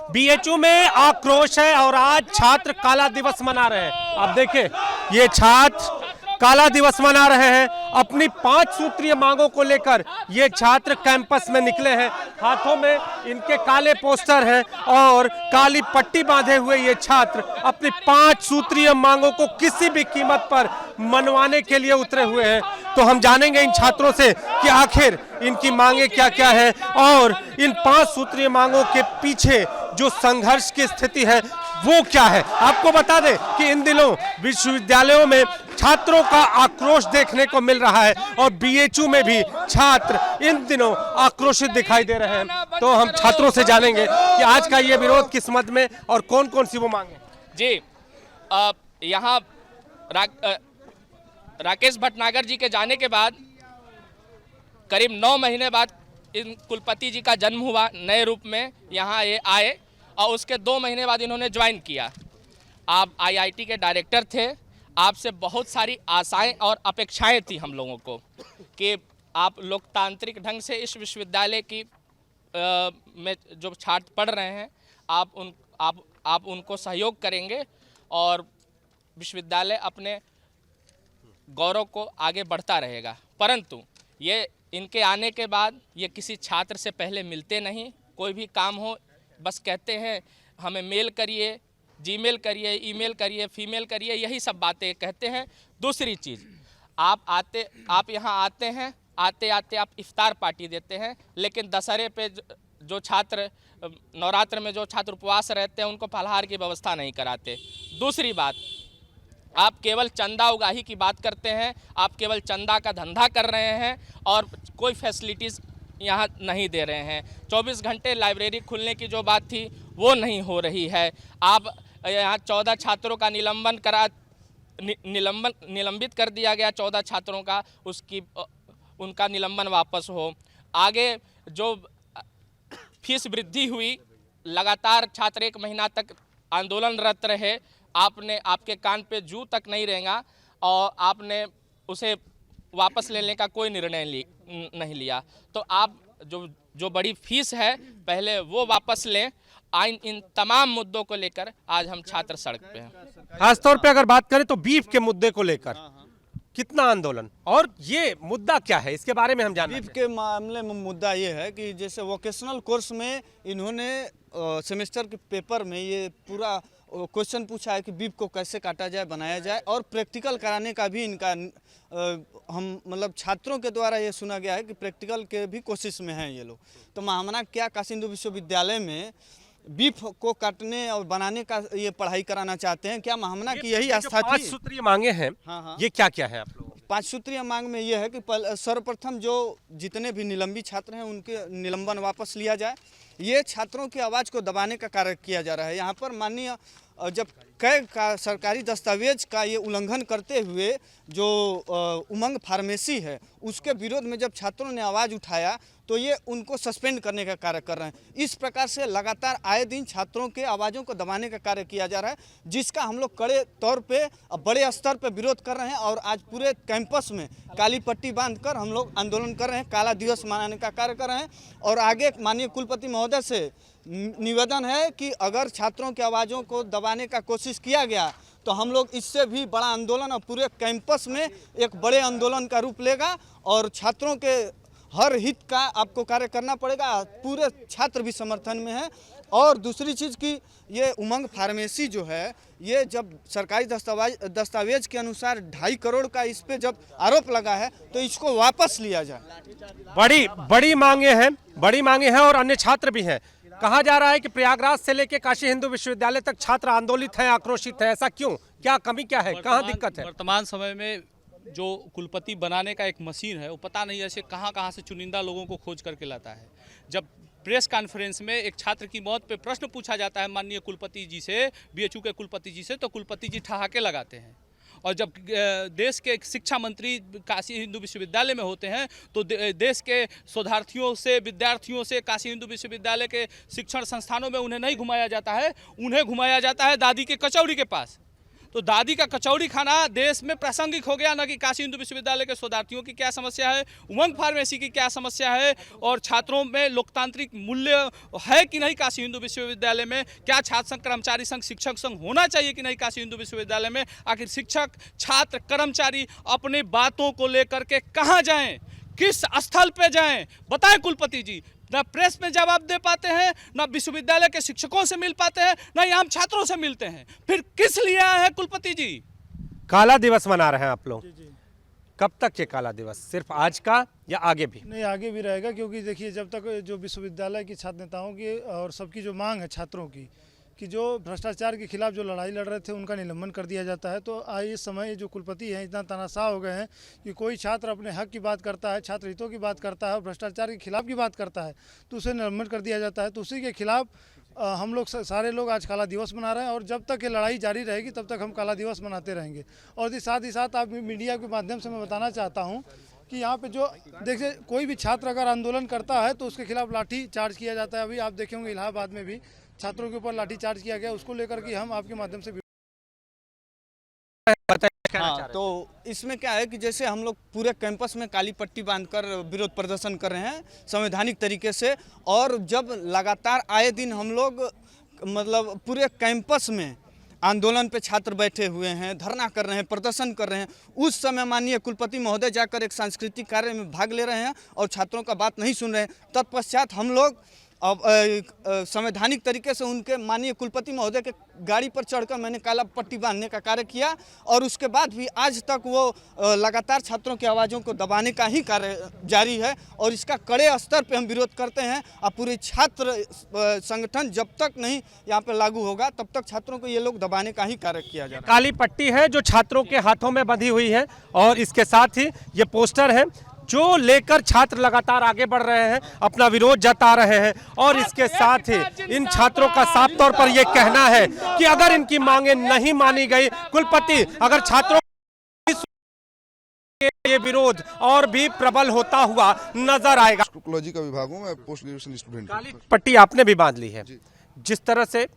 BHU में आक्रोश है और आज छात्र काला दिवस मना रहे हैं। आप देखिए, ये छात्र काला दिवस मना रहे हैं। अपनी 5 सूत्रीय मांगों को लेकर ये छात्र कैंपस में निकले हैं। हाथों में इनके काले पोस्टर हैं और काली पट्टी बांधे हुए ये छात्र अपनी 5 सूत्रीय मांगों को किसी भी कीमत पर मनवाने के लिए उतरे हुए हैं। तो हम जानेंगे इन छात्रों से कि आखिर इनकी मांगे क्या क्या है और इन 5 सूत्रीय मांगों के पीछे जो संघर्ष की स्थिति है वो क्या है। आपको बता दें कि इन दिनों विश्वविद्यालयों में छात्रों का आक्रोश देखने को मिल रहा है और बीएचयू में भी छात्र इन दिनों आक्रोशित दिखाई दे रहे हैं। तो हम छात्रों से जानेंगे कि आज का ये विरोध किस मद में और कौन कौन सी वो मांगे। जी, यहाँ राकेश भटनागर जी के जाने के बाद करीब 9 महीने बाद इन कुलपति जी का जन्म हुआ, नए रूप में यहाँ ये आए और उसके 2 महीने बाद इन्होंने ज्वाइन किया। आप आईआईटी के डायरेक्टर थे, आपसे बहुत सारी आशाएं और अपेक्षाएं थी हम लोगों को कि आप लोकतांत्रिक ढंग से इस विश्वविद्यालय की में जो छात्र पढ़ रहे हैं आप उनको सहयोग करेंगे और विश्वविद्यालय अपने गौरव को आगे बढ़ता रहेगा। परंतु ये इनके आने के बाद ये किसी छात्र से पहले मिलते नहीं, कोई भी काम हो बस कहते हैं हमें मेल करिए, जीमेल करिए, ईमेल करिए, फीमेल करिए, यही सब बातें कहते हैं। दूसरी चीज़, आप यहाँ आते हैं, आते आते आप इफ्तार पार्टी देते हैं, लेकिन दशहरे पे जो छात्र नवरात्र में जो छात्र उपवास रहते हैं उनको फलाहार की व्यवस्था नहीं कराते। दूसरी बात, आप केवल चंदा उगाही की बात करते हैं, आप केवल चंदा का धंधा कर रहे हैं और कोई फैसिलिटीज़ यहाँ नहीं दे रहे हैं। 24 घंटे लाइब्रेरी खुलने की जो बात थी वो नहीं हो रही है। आप यहाँ 14 छात्रों का निलंबित कर दिया गया, 14 छात्रों का, उनका निलंबन वापस हो। आगे जो फीस वृद्धि हुई, लगातार छात्र 1 महीना तक आंदोलनरत रहे, आपके कान पे जू तक नहीं रहेगा और आपने उसे वापस लेने का कोई निर्णय नहीं लिया। तो आप जो बड़ी फीस है पहले वो वापस लें। इन तमाम मुद्दों को लेकर आज हम छात्र सड़क पे हैं। खासतौर पे अगर बात करें तो बीफ के मुद्दे को लेकर कितना आंदोलन, और ये मुद्दा क्या है इसके बारे में हम जानना बीफ के मामले में मुद्दा ये है कि जैसे वोकेशनल कोर्स में इन्होंने सेमेस्टर के पेपर में ये पूरा क्वेश्चन पूछा है कि बीफ को कैसे काटा जाए, बनाया जाए, और प्रैक्टिकल कराने का भी इनका हम मतलब छात्रों के द्वारा ये सुना गया है कि प्रैक्टिकल के भी कोशिश में हैं ये लोग। तो महामना क्या काशी हिंदू विश्वविद्यालय में बीफ को काटने और बनाने का ये पढ़ाई कराना चाहते हैं? क्या महामना की यही आस्था थी? 5 सूत्रीय मांगे हैं। हाँ। ये क्या क्या है आप लोगों? 5 सूत्रीय मांग में ये है कि सर्वप्रथम जो जितने भी निलंबित छात्र हैं उनके निलंबन वापस लिया जाए। ये छात्रों की आवाज़ को दबाने का कार्य किया जा रहा है। यहाँ पर माननीय जब कई का सरकारी दस्तावेज का ये उल्लंघन करते हुए जो उमंग फार्मेसी है उसके विरोध में जब छात्रों ने आवाज़ उठाया तो ये उनको सस्पेंड करने का कार्य कर रहे हैं। इस प्रकार से लगातार आए दिन छात्रों के आवाज़ों को दबाने का कार्य किया जा रहा है, जिसका हम लोग कड़े तौर पे बड़े स्तर पे विरोध कर रहे हैं और आज पूरे कैंपस में काली पट्टी बांधकर हम लोग आंदोलन कर रहे हैं, काला दिवस मनाने का कार्य कर रहे हैं। और आगे माननीय कुलपति महोदय से निवेदन है कि अगर छात्रों की आवाज़ों को दबाने का कोशिश किया गया तो हम लोग इससे भी बड़ा आंदोलन और पूरे कैंपस में एक बड़े आंदोलन का रूप लेगा और छात्रों के हर हित का आपको कार्य करना पड़ेगा। पूरे छात्र भी समर्थन में है। और दूसरी चीज़ कि ये उमंग फार्मेसी जो है ये जब सरकारी दस्तावेज के अनुसार 2.5 करोड़ का इस पे जब आरोप लगा है तो इसको वापस लिया जाए। बड़ी मांगे हैं और अन्य छात्र भी हैं। कहा जा रहा है कि प्रयागराज से लेकर काशी हिंदू विश्वविद्यालय तक छात्र आंदोलित हैं, आक्रोशित हैं। ऐसा क्यों? क्या कमी क्या है? कहाँ दिक्कत है? वर्तमान समय में जो कुलपति बनाने का एक मशीन है वो पता नहीं ऐसे कहाँ से चुनिंदा लोगों को खोज करके लाता है। जब प्रेस कॉन्फ्रेंस में एक छात्र की मौत पे प्रश्न पूछा जाता है माननीय कुलपति जी से, बीएचयू के कुलपति जी से, तो कुलपति जी ठहाके लगाते हैं। और जब देश के शिक्षा मंत्री काशी हिंदू विश्वविद्यालय में होते हैं तो देश के शोधार्थियों से, विद्यार्थियों से काशी हिंदू विश्वविद्यालय के शिक्षण संस्थानों में उन्हें नहीं घुमाया जाता है, उन्हें घुमाया जाता है दादी के कचौड़ी के पास। तो दादी का कचौड़ी खाना देश में प्रासंगिक हो गया, ना कि काशी हिंदू विश्वविद्यालय के शोधार्थियों की क्या समस्या है, उमंग फार्मेसी की क्या समस्या है, और छात्रों में लोकतांत्रिक मूल्य है कि नहीं काशी हिंदू विश्वविद्यालय में, क्या छात्र संघ, कर्मचारी संघ, शिक्षक संघ होना चाहिए कि नहीं काशी हिंदू विश्वविद्यालय में। आखिर शिक्षक, छात्र, कर्मचारी अपनी बातों को लेकर के कहाँ जाएं, किस स्थल पे जाएं, बताएं कुलपति जी। ना प्रेस में जवाब दे पाते हैं, ना विश्वविद्यालय के शिक्षकों से मिल पाते हैं, ना ही आम छात्रों से मिलते हैं, फिर किस लिए आए हैं कुलपति जी। काला दिवस मना रहे हैं आप लोग, कब तक ये काला दिवस, सिर्फ आज का या आगे भी? नहीं, आगे भी रहेगा, क्योंकि देखिए जब तक जो विश्वविद्यालय की छात्र नेताओं की और सबकी जो मांग है छात्रों की कि जो भ्रष्टाचार के खिलाफ जो लड़ाई लड़ रहे थे उनका निलंबन कर दिया जाता है, तो आज इस समय जो कुलपति हैं इतना तानाशाह हो गए हैं कि कोई छात्र अपने हक की बात करता है, छात्र हितों की बात करता है और भ्रष्टाचार के खिलाफ की बात करता है तो उसे निलंबन कर दिया जाता है। तो उसी के खिलाफ हम लोग सारे लोग आज काला दिवस मना रहे हैं, और जब तक ये लड़ाई जारी रहेगी तब तक हम काला दिवस मनाते रहेंगे। और साथ ही साथ आप मीडिया के माध्यम से मैं बताना चाहता हूँ कि यहाँ पे जो देखिए कोई भी छात्र अगर आंदोलन करता है तो उसके खिलाफ लाठी चार्ज किया जाता है। अभी आप देखे होंगे इलाहाबाद में भी छात्रों के ऊपर लाठी चार्ज किया गया, उसको लेकर के हम आपके माध्यम से हाँ, तो इसमें क्या है कि जैसे हम लोग पूरे कैंपस में काली पट्टी बांधकर विरोध प्रदर्शन कर रहे हैं संवैधानिक तरीके से, और जब लगातार आए दिन हम लोग मतलब पूरे कैंपस में आंदोलन पे छात्र बैठे हुए हैं, धरना कर रहे हैं, प्रदर्शन कर रहे हैं, उस समय माननीय कुलपति महोदय जाकर एक सांस्कृतिक कार्य में भाग ले रहे हैं और छात्रों का बात नहीं सुन रहे हैं। तत्पश्चात हम लोग अब संवैधानिक तरीके से उनके माननीय कुलपति महोदय के गाड़ी पर चढ़कर मैंने काला पट्टी बांधने का कार्य किया, और उसके बाद भी आज तक वो लगातार छात्रों की आवाज़ों को दबाने का ही कार्य जारी है, और इसका कड़े स्तर पे हम विरोध करते हैं। और पूरे छात्र संगठन जब तक नहीं यहाँ पे लागू होगा तब तक छात्रों को ये लोग दबाने का ही कार्य किया जा रहा है। काली पट्टी है जो छात्रों के हाथों में बंधी हुई है, और इसके साथ ही ये पोस्टर है जो लेकर छात्र लगातार आगे बढ़ रहे हैं, अपना विरोध जता रहे हैं। और इसके साथ ही इन छात्रों का साफ तौर पर यह कहना है कि अगर इनकी मांगे नहीं मानी गई, कुलपति अगर छात्रों ये विरोध और भी प्रबल होता हुआ नजर आएगा। साइकोलॉजी का विभाग हूँ मैं, पोस्ट ग्रेजुएशन स्टूडेंट। काली पट्टी आपने भी बांध ली है, जिस तरह से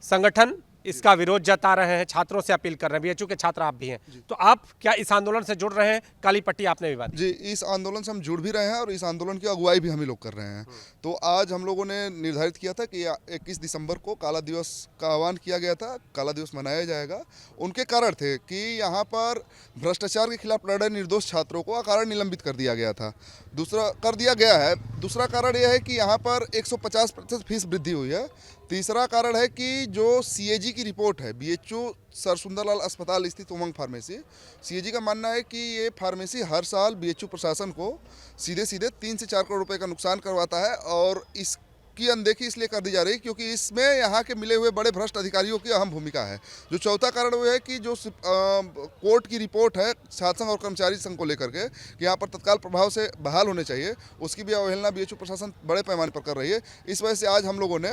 संगठन इसका विरोध जता रहे हैं, छात्रों से अपील कर रहे हैं, बीएचयू के छात्र आप भी हैं, तो आप क्या इस आंदोलन से जुड़ रहे हैं? काली पट्टी आपने भी बांधी। जी, इस आंदोलन से हम जुड़ भी रहे हैं और इस आंदोलन की अगुवाई भी हम ही लोग कर रहे हैं। तो आज हम लोगों ने निर्धारित किया था कि 21 दिसंबर को काला दिवस का आह्वान किया गया था, काला दिवस मनाया जाएगा। उनके कारण थे कि यहाँ पर भ्रष्टाचार के खिलाफ लड़ रहे निर्दोष छात्रों को अकारण निलंबित कर दिया गया था, कर दिया गया है। दूसरा कारण यह है कि यहाँ पर 150% फीस वृद्धि हुई है। तीसरा कारण है कि जो सीएजी की रिपोर्ट है, बीएचयू सर सुंदरलाल अस्पताल स्थित उमंग फार्मेसी, सीएजी का मानना है कि ये फार्मेसी हर साल बीएचयू प्रशासन को सीधे 3 से 4 करोड़ रुपए का नुकसान करवाता है, और इसकी अनदेखी इसलिए कर दी जा रही है क्योंकि इसमें यहाँ के मिले हुए बड़े भ्रष्ट अधिकारियों की अहम भूमिका है। जो चौथा कारण वो है कि जो कोर्ट की रिपोर्ट है छात्र संघ और कर्मचारी संघ को लेकर के कि यहाँ पर तत्काल प्रभाव से बहाल होने चाहिए, उसकी भी अवहेलना बीएचयू प्रशासन बड़े पैमाने पर कर रही है। इस वजह से आज हम लोगों ने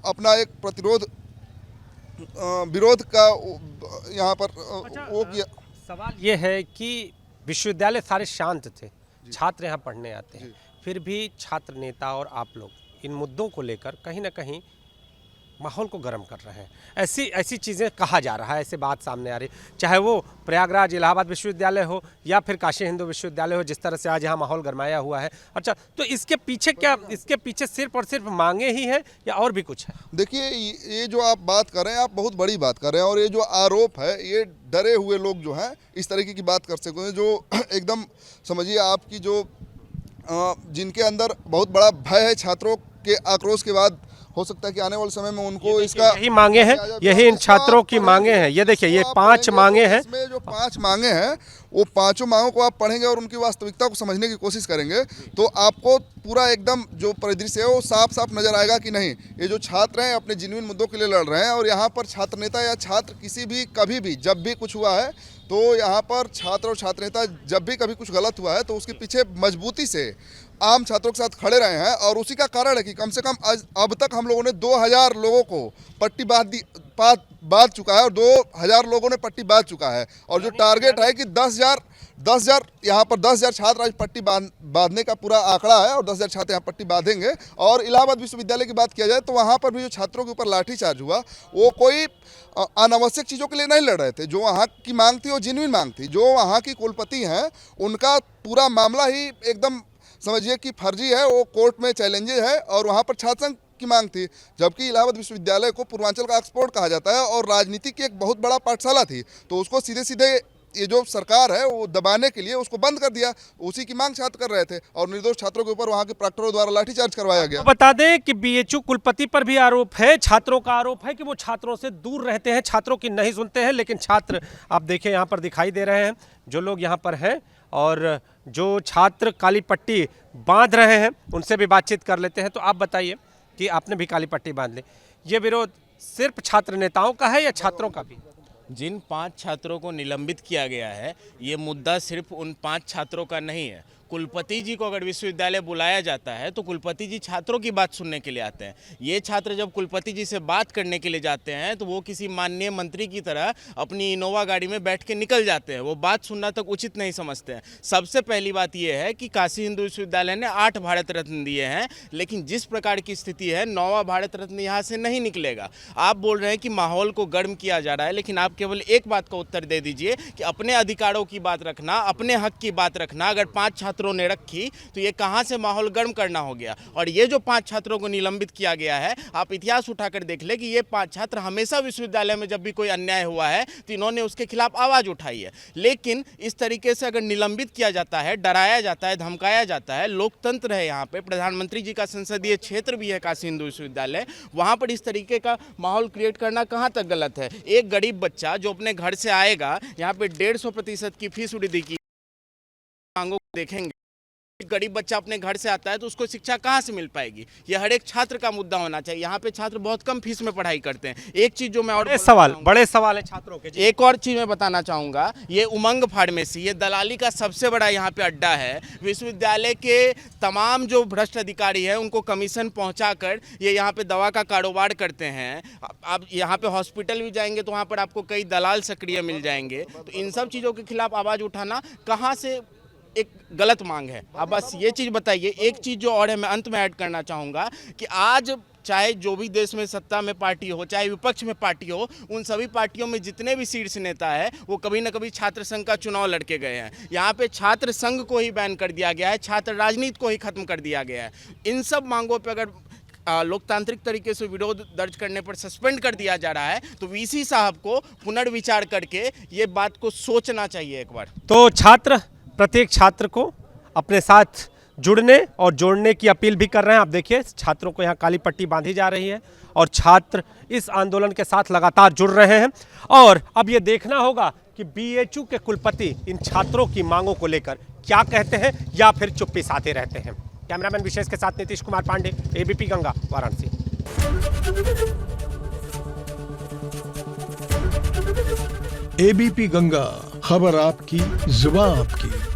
अपना एक विरोध का यहाँ पर वो किया। सवाल ये है कि विश्वविद्यालय सारे शांत थे, छात्र यहाँ पढ़ने आते हैं, फिर भी छात्र नेता और आप लोग इन मुद्दों को लेकर कहीं ना कहीं माहौल को गर्म कर रहे हैं। ऐसी चीज़ें कहा जा रहा है, ऐसे बात सामने आ रही, चाहे वो प्रयागराज इलाहाबाद विश्वविद्यालय हो या फिर काशी हिंदू विश्वविद्यालय हो, जिस तरह से आज यहाँ माहौल गरमाया हुआ है। अच्छा, तो इसके पीछे क्या, इसके पीछे सिर्फ और सिर्फ मांगे ही हैं या और भी कुछ है? देखिए, ये जो आप बात कर रहे हैं, आप बहुत बड़ी बात कर रहे हैं, और ये जो आरोप है, ये डरे हुए लोग जो हैं इस तरीके की बात कर सकते हैं, जो एकदम समझिए आपकी जो जिनके अंदर बहुत बड़ा भय है छात्रों के आक्रोश के बाद, हो सकता है कि आने वाले समय में उनको इसका यही मांगे हैं, यही इन छात्रों की मांगे हैं। ये देखिए, ये 5 मांगे हैं। इसमें जो 5 मांगे हैं वो 5 मांगों को आप पढ़ेंगे और उनकी वास्तविकता को समझने की कोशिश करेंगे तो आपको पूरा एकदम जो परिदृश्य है वो साफ साफ नजर आएगा कि नहीं, ये जो छात्र हैं अपने जिन्विन मुद्दों के लिए लड़ रहे हैं। और यहाँ पर छात्र नेता या छात्र किसी भी कभी भी जब भी कुछ हुआ है तो यहाँ पर छात्र और छात्र नेता जब भी कभी कुछ गलत हुआ है तो उसके पीछे मजबूती से आम छात्रों के साथ खड़े रहे हैं। और उसी का कारण है कि कम से कम अब तक हम लोगों ने 2000 लोगों को पट्टी बांध चुका है और 2000 लोगों ने पट्टी बांध चुका है। और जो टारगेट है कि 10,000 10,000 यहाँ पर 10,000 छात्र आज पट्टी बांधने का पूरा आंकड़ा है और 10,000 छात्र यहाँ पट्टी बांधेंगे। और इलाहाबाद विश्वविद्यालय की बात किया जाए तो वहाँ पर भी जो छात्रों के ऊपर लाठीचार्ज हुआ वो कोई अनावश्यक चीज़ों के लिए नहीं लड़ रहे थे। जो वहाँ की मांग थी वो जेन्युइन मांग थी। जो वहाँ की कुलपति हैं उनका पूरा मामला ही एकदम समझिए कि फर्जी है, वो कोर्ट में चैलेंजेज है और वहाँ पर छात्र संघ की मांग थी। जबकि इलाहाबाद विश्वविद्यालय को पूर्वांचल का ऑक्सफोर्ड कहा जाता है और राजनीति की एक बहुत बड़ा पाठशाला थी, तो उसको सीधे सीधे ये जो सरकार है वो दबाने के लिए उसको बंद कर दिया। उसी की मांग छात्र कर रहे थे और निर्दोष छात्रों के ऊपर वहाँ के प्रॉक्टरों द्वारा लाठीचार्ज करवाया गया। तो बता दें कि बीएचयू कुलपति पर भी आरोप है, छात्रों का आरोप है कि वो छात्रों से दूर रहते हैं, छात्रों की नहीं सुनते हैं। लेकिन छात्र आप देखें यहाँ पर दिखाई दे रहे हैं, जो लोग यहाँ पर हैं और जो छात्र काली पट्टी बांध रहे हैं उनसे भी बातचीत कर लेते हैं। तो आप बताइए कि आपने भी काली पट्टी बांध ली, ये विरोध सिर्फ छात्र नेताओं का है या छात्रों का भी? जिन 5 छात्रों को निलंबित किया गया है, ये मुद्दा सिर्फ उन 5 छात्रों का नहीं है। कुलपति जी को अगर विश्वविद्यालय बुलाया जाता है तो कुलपति जी छात्रों की बात सुनने के लिए आते हैं। ये छात्र जब कुलपति जी से बात करने के लिए जाते हैं तो वो किसी माननीय मंत्री की तरह अपनी इनोवा गाड़ी में बैठ के निकल जाते हैं, वो बात सुनना तक उचित नहीं समझते हैं। सबसे पहली बात ये है कि काशी हिंदू विश्वविद्यालय ने 8 भारत रत्न दिए हैं, लेकिन जिस प्रकार की स्थिति है 9वां भारत रत्न यहाँ से नहीं निकलेगा। आप बोल रहे हैं कि माहौल को गर्म किया जा रहा है, लेकिन आप केवल एक बात का उत्तर दे दीजिए कि अपने अधिकारों की बात रखना, अपने हक की बात रखना अगर 5 छात्रों ने रखी तो ये कहां से माहौल गर्म करना हो गया। और ये जो 5 छात्रों को निलंबित किया गया है, आप इतिहास उठाकर देख ले कि ये 5 छात्र हमेशा विश्वविद्यालय में जब भी कोई अन्याय हुआ है तो इन्होंने उसके खिलाफ आवाज उठाई है। लेकिन इस तरीके से अगर निलंबित किया जाता है, डराया जाता है, धमकाया जाता है, लोकतंत्र है यहाँ पे, प्रधानमंत्री जी का संसदीय क्षेत्र भी है काशी हिंदू विश्वविद्यालय, वहाँ पर इस तरीके का माहौल क्रिएट करना कहाँ तक गलत है। एक गरीब बच्चा जो अपने घर से आएगा, यहाँ पे 150% की फीस वृद्धि की मांगों को देखेंगे, एक गरीब बच्चा अपने घर से आता है तो उसको शिक्षा कहाँ से मिल पाएगी। ये हर एक छात्र का मुद्दा होना चाहिए। यहाँ पे छात्र बहुत कम फीस में पढ़ाई करते हैं। एक चीज जो मैं और बड़े सवाल है छात्रों के। एक और चीज मैं बताना चाहूँगा, ये उमंग फार्मेसी, ये दलाली का सबसे बड़ा यहाँ पे अड्डा है। विश्वविद्यालय के तमाम जो भ्रष्ट अधिकारी हैं उनको कमीशन पहुँचाकर ये यहाँ पे दवा का कारोबार करते हैं। आप यहाँ पे हॉस्पिटल भी जाएंगे तो वहाँ पर आपको कई दलाल सक्रिय मिल जाएंगे। तो इन सब चीज़ों के खिलाफ आवाज़ उठाना कहाँ से एक गलत मांग है। अब बस ये चीज़ बताइए। एक चीज़ जो और है मैं अंत में ऐड करना चाहूँगा कि आज चाहे जो भी देश में सत्ता में पार्टी हो, चाहे विपक्ष में पार्टी हो, उन सभी पार्टियों में जितने भी शीर्ष नेता है वो कभी ना कभी छात्र संघ का चुनाव लड़के गए हैं। यहाँ पे छात्र संघ को ही बैन कर दिया गया है, छात्र राजनीति को ही खत्म कर दिया गया है। इन सब मांगों पर अगर लोकतांत्रिक तरीके से विरोध दर्ज करने पर सस्पेंड कर दिया जा रहा है तो वीसी साहब को पुनर्विचार करके ये बात को सोचना चाहिए एक बार। तो छात्र प्रत्येक छात्र को अपने साथ जुड़ने और जोड़ने की अपील भी कर रहे हैं। आप देखिए छात्रों को यहाँ काली पट्टी बांधी जा रही है और छात्र इस आंदोलन के साथ लगातार जुड़ रहे हैं। और अब ये देखना होगा कि बीएचयू के कुलपति इन छात्रों की मांगों को लेकर क्या कहते हैं या फिर चुप्पी साधे रहते हैं। कैमरामैन विशेष के साथ नीतीश कुमार पांडे, एबीपी गंगा, वाराणसी। एबीपी गंगा, खबर आपकी, जुबान आपकी।